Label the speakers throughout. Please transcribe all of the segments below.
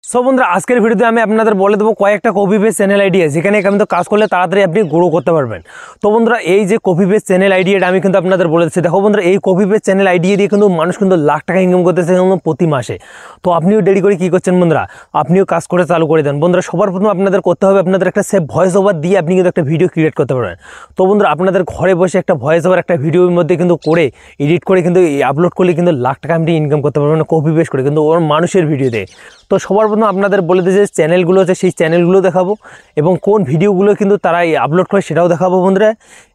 Speaker 1: So বন্ধুরা আজকের ভিডিওতে আমি আপনাদের বলে দেবো কয়েকটা কপি পেস্ট চ্যানেল আইডিয়া যেখানে কিন্তু কাজ করলে তাড়াতাড়ি আপনি গ্রো করতে পারবেন। তো বন্ধুরা এই যে কপি পেস্ট চ্যানেল আইডিয়াটা আমি কিন্তু আপনাদের বলে দিচ্ছি। দেখো বন্ধুরা এই কপি পেস্ট চ্যানেল আইডিয়া দিয়ে কিন্তু মানুষ কিন্তু লাখ টাকা ইনকাম করতেছে প্রতি মাসে। তো আপনিও দেরি করে কী করছেন বন্ধুরা, আপনিও কাজ করে চালু করে দেন। বন্ধুরা সবার প্রথম আপনাদের করতে হবে আপনাদের একটা সেভ ভয়েস ওভার দিয়ে আপনি কিন্তু একটা ভিডিও ক্রিয়েট করতে পারবেন। তো বন্ধুরা আপনাদের ঘরে বসে একটা ভয়েস ওভার একটা ভিডিওর মধ্যে কিন্তু করে এডিট করে কিন্তু আপলোড করলে কিন্তু লাখ টাকা আপনি ইনকাম করতে পারবেন কপি পেস্ট করে কিন্তু ওর মানুষের ভিডিও দিয়ে। তো সবার প্রথম আপনাদের বলে দিই যে চ্যানেলগুলো আছে সেই চ্যানেলগুলো দেখাবো এবং কোন ভিডিওগুলো কিন্তু তারা আপলোড করে সেটাও দেখাবো বন্ধুরা,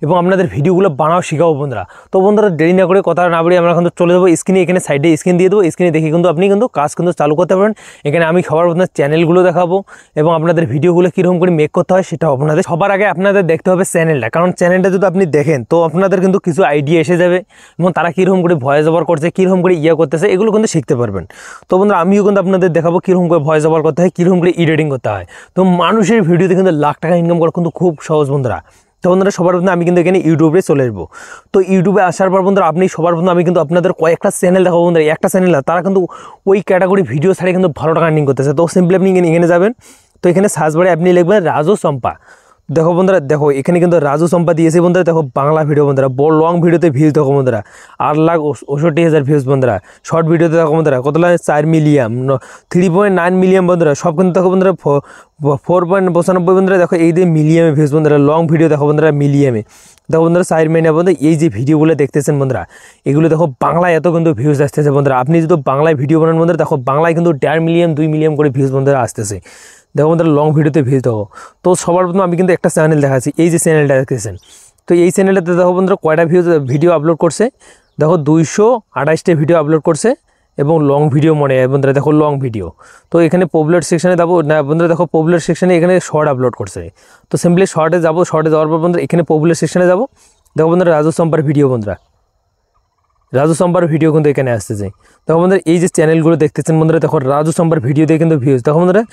Speaker 1: এবং আপনাদের ভিডিওগুলো বানাও শেখাবো বন্ধুরা। তো বন্ধুরা দেরি না করে কথা না বলে আমরা কিন্তু চলে যাবো স্ক্রিনে, এখানে সাইডে স্ক্রিন দিয়ে দেবো। স্ক্রিনে দেখে কিন্তু আপনি কিন্তু কাজ কিন্তু চালু করতে পারেন। এখানে আমি সবার প্রথমে চ্যানেলগুলো দেখাবো এবং আপনাদের ভিডিওগুলো কীরকম করে মেক করতে হয় সেটাও আপনাদের সবার আগে আপনাদের দেখতে হবে চ্যানেলটা, কারণ চ্যানেলটা যদি আপনি দেখেন তো আপনাদের কিন্তু কিছু আইডিয়া এসে যাবে এবং তারা কীরকম করে ভয়েস ওভার করছে, কীরকম করে করতেছে এগুলো কিন্তু শিখতে পারবেন। তো বন্ধুরা আমিও কিন্তু আপনাদের দেখাবো কীরকম করে ভয়েস ওভার করতে হয়, কীরকম করে এডিটিং করতে হয়। তো মানুষের ভিডিওতে কিন্তু লাখ টাকা ইনকাম করা কিন্তু খুব সহজ বন্ধুরা। তো বন্ধুরা সবার প্রথমে আমি কিন্তু এখানে ইউটিউবে চলে আসবো। তো ইউটিউবে আসার পর বন্ধুরা আপনি সবার প্রথমে আমি কিন্তু আপনাদের কয়েকটা চ্যানেল দেখাবো বন্ধুরা। একটা চ্যানেল তারা কিন্তু ওই ক্যাটাগরি ভিডিও ছাড়ে কিন্তু ভালো টাকা আর্নিং করতেছে। তো সিম্পলি আপনি এখানে যাবেন, তো এখানে সার্চ বারে আপনি লিখবেন রাজু চম্পা। দেখো বন্ধুরা, দেখো এখানে কিন্তু রাজু চম্পা দিয়েছে বন্ধুরা। দেখো বাংলা ভিডিও বন্ধুরা, বড় লং ভিডিওতে ভিউজ দেখো বন্ধুরা 8,68,000 ভিউজ বন্ধুরা। শর্ট ভিডিওতে দেখো বন্ধুরা কত লাগে 4 মিলিয়ন, 3.9 মিলিয়ন বন্ধুরা। সব কিন্তু দেখো বন্ধুরা 4.95 বন্ধুরা। দেখো এই যে মিলিয়মে ভিউজ বন্ধুরা। লং ভিডিও দেখো বন্ধুরা মিলিয়মে দেখো বন্ধুরা 4 মিলিয়ন বন্ধুরা। এই যে ভিডিওগুলো দেখতেছেন বন্ধুরা এগুলো দেখো বাংলায় এত কিন্তু ভিউজ আসতেছে বন্ধুরা। আপনি যদি বাংলায় ভিডিও বানান বন্ধুরা দেখো বাংলায় কিন্তু 1.5 মিলিয়ন 2 মিলিয়ন করে ভিউজ বন্ধুরা আসতেছে। দেখো বন্ধুরা লং ভিডিওতে ভিউজ দেখো। তো সবার প্রথম আমি কিন্তু একটা চ্যানেল দেখাচ্ছি, এই যে চ্যানেলটা দেখতেছেন। তো এই চ্যানেলটাতে দেখো বন্ধুরা কয়টা ভিডিও আপলোড করছে। দেখো 228টা ভিডিও আপলোড করছে এবং লং ভিডিও মনে হয় বন্ধুরা। দেখো লং ভিডিও। তো এখানে পপুলার সেকশানে যাবো না বন্ধুরা, দেখো পপুলার সেকশানে এখানে শর্ট আপলোড করছে। তো সিম্পলি শর্টে যাবো, শর্টে যাওয়ার পর বন্ধুরা এখানে পপুলার সেকশানে যাবো। দেখো বন্ধুরা রাজু চম্পার ভিডিও বন্ধুরা, রাজু চম্পার ভিডিও কিন্তু এখানে আসতেছে। দেখো বন্ধুরা এই যে চ্যানেলগুলো দেখতেছেন বন্ধুরা, দেখো রাজু চম্পার ভিডিও দিয়ে কিন্তু ভিউজ দেখো বন্ধুরা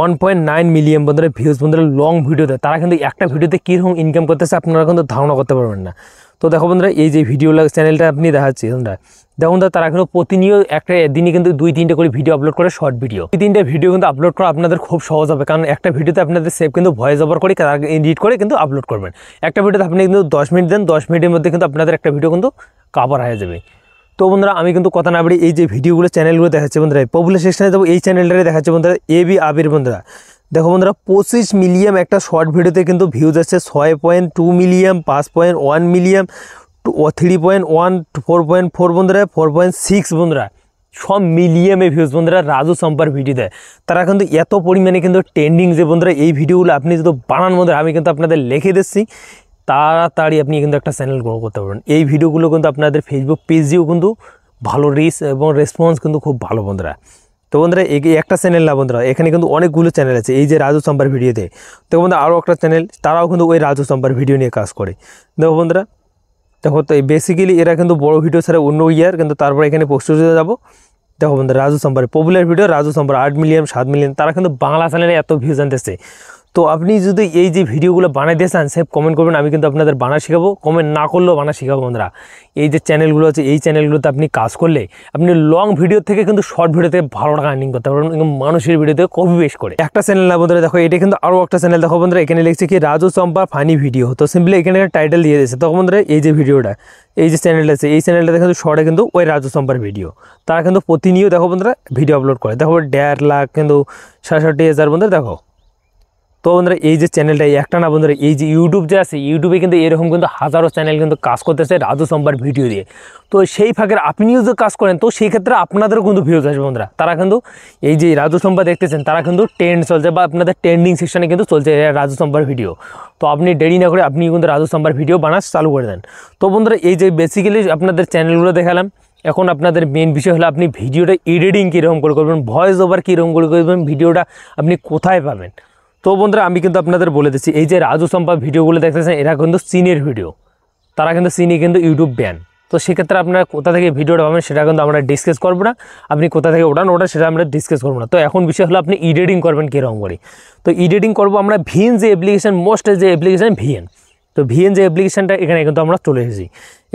Speaker 1: 1.9 মিলিয়ন বন্ধুরা ভিউজ বন্ধুরা লং ভিডিওতে। তারা কিন্তু একটা ভিডিওতে কীরকম ইনকাম করতেছে আপনারা কিন্তু ধারণা করতে পারবেন না। তো দেখো বন্ধুরা এই যে ভিডিও চ্যানেলটা আপনি দেখাচ্ছি বন্ধুরা, দেখো বন্ধুরা তারা কিন্তু প্রতিনিয়ত একটা দিনে কিন্তু 2-3টে করে ভিডিও আপলোড করে, শর্ট ভিডিও। 2-3টে ভিডিও কিন্তু আপলোড করা আপনাদের খুব সহজ হবে, কারণ একটা ভিডিওতে আপনাদের সেভ কিন্তু ভয়েস ওভার করে এডিট করে কিন্তু আপলোড করবেন। একটা ভিডিওতে আপনি কিন্তু 10 মিনিট দেন, 10 মিনিটের মধ্যে কিন্তু আপনাদের একটা ভিডিও কিন্তু কভার হয়ে যাবে। তো বন্ধুরা আমি কিন্তু কথা না বলি এই যে ভিডিওগুলো চ্যানেলগুলো দেখাচ্ছে বন্ধুরা, পপুলার সেকশনে যাবো, এই চ্যানেলটারে দেখাচ্ছে বন্ধুরা এবি আবির বন্ধুরা। দেখো বন্ধুরা 25 মিলিয়ন একটা শর্ট ভিডিওতে কিন্তু ভিউজ আসছে 6.2 মিলিয়ন, 5.1 মিলিয়ন, 3.1, 4.4 বন্ধুরা, 4.6 বন্ধুরা। সব মিলিয়মে ভিউজ বন্ধুরা রাজু চম্পার ভিডিও দেয়। তারা কিন্তু এত পরিমাণে কিন্তু ট্রেন্ডিং যে বন্ধুরা এই ভিডিওগুলো আপনি যদি বানান বন্ধুরা, আমি কিন্তু আপনাদের লিখে দিচ্ছি তাড়াতাড়ি আপনি কিন্তু একটা চ্যানেল গ্রো করতে পারবেন। এই ভিডিওগুলো কিন্তু আপনাদের ফেসবুক পেজেও কিন্তু ভালো রিচ এবং রেসপন্স কিন্তু খুব ভালো বন্ধুরা। তো বন্ধুরা এই একটা চ্যানেল না বন্ধুরা, এখানে কিন্তু অনেকগুলো চ্যানেল আছে এই যে রাজু চম্পার ভিডিওতে। তো বন্ধুরা আরও একটা চ্যানেল, তারাও কিন্তু ওই রাজু চম্পার ভিডিও নিয়ে কাজ করে। দেখো বন্ধুরা, দেখো তো বেসিক্যালি এরা কিন্তু বড় ভিডিও ছাড়া অন্য কিন্তু তারপর এখানে পোস্টে যাবো। দেখো বন্ধুরা রাজু চম্পার পপুলার ভিডিও, রাজু চম্পার 8 মিলিয়ন 7 মিলিয়ন। তারা কিন্তু বাংলা চ্যানেলে এত ভিউজ আনতেছে। তো আপনি যদি এই যে ভিডিওগুলো বানাইতে চান সেভ কমেন্ট করবেন, আমি কিন্তু আপনাদের বানা শেখাবো। কমেন্ট না করলেও বানা শেখাবো বন্ধুরা। এই যে চ্যানেলগুলো আছে এই চ্যানেলগুলোতে আপনি কাজ করলে আপনি লং ভিডিও থেকে কিন্তু শর্ট ভিডিওতে ভালো টাকা আর্নিং করতে পারবেন এবং মানুষের ভিডিওতে কপি পেস্ট করে। একটা চ্যানেল না বন্ধুরা, দেখো এটা কিন্তু আরও একটা চ্যানেল দেখো বন্ধুরা, এখানে লিখছে কি রাজু চম্পা ফানি ভিডিও। তো সিম্পলি এখানে টাইটেল দিয়ে দিয়েছে। তখন বন্ধুরা এই যে ভিডিওটা, এই যে চ্যানেলটা আছে এই চ্যানেলটা কিন্তু শর্টে কিন্তু ওই রাজু চম্পার ভিডিও। তারা কিন্তু প্রতিনিয়ত দেখো বন্ধুরা ভিডিও আপলোড করে। দেখো 1.5 লাখ কিন্তু 67,000 বন্ধুরা দেখো। তো বন্ধুরা এই যে চ্যানেলটা একটা না বন্ধুরা, এই যে ইউটিউব যে আছে ইউটিউবে কিন্তু এরকম কিন্তু হাজারো চ্যানেল কিন্তু কাজ করতেছে রাজু চম্পার ভিডিও দিয়ে। তো সেই ফাঁকের আপনিও যে কাজ করেন তো সেই ক্ষেত্রে আপনাদেরও কিন্তু ভিউজ আসবে বন্ধুরা। তারা কিন্তু এই যে রাজু চম্পা দেখতেছেন তারা কিন্তু ট্রেন্ড চলছে বা আপনাদের ট্রেন্ডিং সেকশনে কিন্তু চলছে রাজু চম্পার ভিডিও। তো আপনি দেরি না করে আপনি কিন্তু রাজু চম্পার ভিডিও বানাস চালু করে দেন। তো বন্ধুরা এই যে বেসিক্যালি আপনাদের চ্যানেলগুলো দেখালাম, এখন আপনাদের মেন বিষয় হলো আপনি ভিডিওটা এডিটিং কীরকম করে করবেন, ভয়েস ওভার কীরকম করে করবেন, ভিডিওটা আপনি কোথায় পাবেন। তো বন্ধুরা আমি কিন্তু আপনাদের বলে দিচ্ছি এই যে রাজু চম্পা ভিডিওগুলো দেখতেছেন এরা কিন্তু চীনের ভিডিও। তারা কিন্তু চীনে কিন্তু ইউটিউব ব্যান। তো সেক্ষেত্রে আপনারা কোথা থেকে ভিডিওটা পাবেন সেটা কিন্তু আমরা ডিসকাস করবো না। আপনি কোথা থেকে ওটা সেটা আমরা ডিসকাস করবো না। তো এখন বিষয় হলো আপনি এডিটিং করবেন কীরকম করে। তো এডিটিং করবো আমরা ভিএন যে অ্যাপ্লিকেশান, মোস্ট যে অ্যাপ্লিকেশান ভিএন। তো ভিএন যে অ্যাপ্লিকেশানটা এখানে কিন্তু আমরা চলে এসেছি।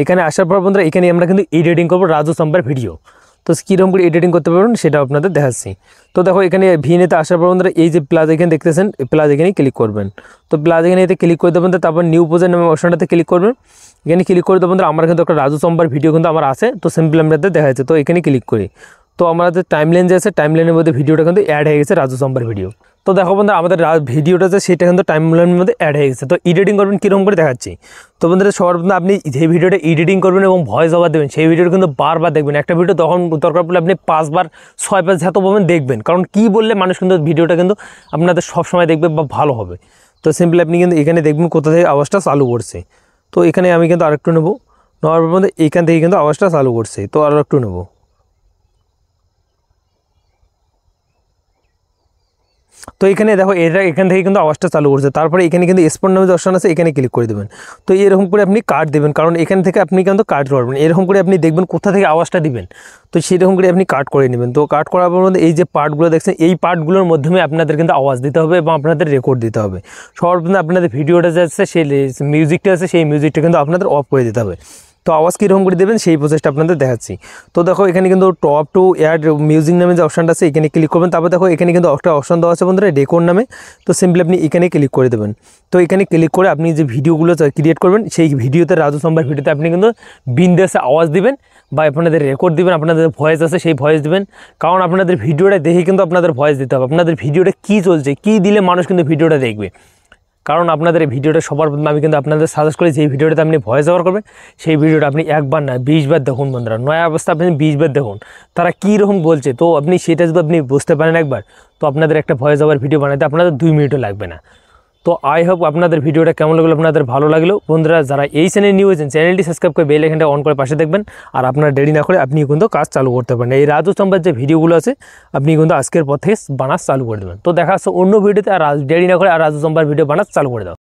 Speaker 1: এখানে আসার পর বন্ধুরা এখানে আমরা কিন্তু এডিটিং করবো রাজু চম্পার ভিডিও। তো কীরকম করে এডিটিং করতে পারবেন সেটা আপনাদের দেখাচ্ছি। তো দেখো এখানে ভিএনএতে আসার পর বন্ধুরা এই যে প্লাস এখানে দেখতেছেন, প্লাস এখানে ক্লিক করবেন। তো প্লাস এখানে এতে ক্লিক করে দেবেন, তারপর নিউ প্রজেক্ট নামে অপশনটাতে ক্লিক করবেন। এখানে ক্লিক করে দেবেন, আমার কিন্তু একটা রাজু চম্পার ভিডিও কিন্তু আমার আছে, তো সিম্পল আপনাদের দেখা যাচ্ছে। তো এখানে ক্লিক করি, তো আমাদের টাইমলাইন যে আছে টাইমলাইনের মধ্যে ভিডিওটা কিন্তু অ্যাড হয়ে গেছে, রাজু চম্পার ভিডিও। তো দেখো বন্ধুরা আমাদের ভিডিওটা যে সেটা কিন্তু টাইমলাইনের মধ্যে অ্যাড হয়ে গেছে। তো এডিটিং করবেন কীরকম করে দেখাচ্ছি। তো বন্ধুরা সবার প্রথমে আপনি যে ভিডিওটা এডিটিং করবেন এবং ভয়েস ওভার দেবেন সেই ভিডিওটা কিন্তু বারবার দেখবেন। একটা ভিডিও তখন দরকার পড়লে আপনি 5 বার 6 বার যত পাবেন দেখবেন, কারণ কী বললে মানুষ কিন্তু ভিডিওটা কিন্তু আপনাদের সবসময় দেখবে বা ভালো হবে। তো সিম্পলি আপনি কিন্তু এখানে দেখবেন কোথা থেকে আওয়াজটা চালু করছে। তো এখানে আমি কিন্তু আরেকটু নেবো, নেওয়ার পর এইখান থেকে কিন্তু আওয়াজটা চালু করছে। তো আরও একটু নেবো। তো এখানে দেখো এখান থেকে কিন্তু আওয়াজটা চালু করছে। তারপরে এখানে কিন্তু স্পট নামে যে অপশন আছে এখানে ক্লিক করে দেবেন। তো এরকম করে আপনি কাট দেবেন, কারণ এখান থেকে আপনি কিন্তু কাট করবেন। এরকম করে আপনি দেখবেন কোথা থেকে আওয়াজটা দিবেন, তো সেরকম করে আপনি কাট করে নেবেন। তো কাট করার পর মধ্যে এই যে পার্টগুলো দেখছেন এই পার্টগুলোর মাধ্যমে আপনাদের কিন্তু আওয়াজ দিতে হবে এবং আপনাদের রেকর্ড দিতে হবে। সর্বপ্রথম আপনাদের ভিডিওটা যাচ্ছে সেই মিউজিকটা আছে সেই মিউজিকটা কিন্তু আপনাদের অফ করে দিতে হবে। তো আওয়াজ কীরকম করে দেবেন সেই প্রসেসটা আপনাদের দেখাচ্ছি। তো দেখো এখানে কিন্তু টপ টু অ্যাড মিউজিক নামে যে অপশানটা আছে এখানে ক্লিক করবেন। তারপর দেখো এখানে কিন্তু একটা অপশান দেওয়া আছে বন্ধুরা রেকর্ড নামে। তো সিম্পলি আপনি এখানে ক্লিক করে দেবেন। তো এখানে ক্লিক করে আপনি যে ভিডিওগুলো ক্রিয়েট করবেন সেই ভিডিওতে রাজু চম্পার ভিডিওতে আপনি কিন্তু বিন্দাসে আওয়াজ দিবেন বা আপনাদের রেকর্ড দিবেন, আপনাদের ভয়েস আছে সেই ভয়েস দিবেন। কারণ আপনাদের ভিডিওটা দেখে কিন্তু আপনাদের ভয়েস দিতে হবে, আপনাদের ভিডিওটা কী চলছে কী দিলে মানুষ কিন্তু ভিডিওটা দেখবে। কারণ আপনাদের এই ভিডিওটা সবার প্রথমে আমি কিন্তু আপনাদের সাজেস্ট করি যেই ভিডিওটাতে আপনি ভয়েস ওভার করবেন সেই ভিডিওটা আপনি একবার না 20 বার দেখুন বন্ধুরা। নয়া অবস্থা আপনি 20 বার দেখুন তারা কীরকম বলছে। তো আপনি সেটা যদি আপনি বুঝতে পারেন একবার, তো আপনাদের একটা ভয়েস ওভার ভিডিও বানাতে আপনাদের 2 মিনিটও লাগবে না। তো আই হোপ আপনাদের ভিডিওটা কেমন লাগলো, আপনাদের ভালো লাগলো। বন্ধুরা যারা এই চ্যানেল নিউ হয়েছেন চ্যানেলটি সাবস্ক্রাইব করে বেল আইকনটা অন করে পাশে দেখবেন। আর আপনার দেরি না করে আপনি কিন্তু কাজ চালু করতে পারেন। এই রাজু চম্পার যে ভিডিওগুলো আছে আপনি কিন্তু আজকের পর থেকে বানাস চালু করে দেবেন। তো দেখা যাচ্ছে অন্য ভিডিওতে, আর দেরি না করে আর রাজু চম্পার ভিডিও বানাস চালু করে দাও।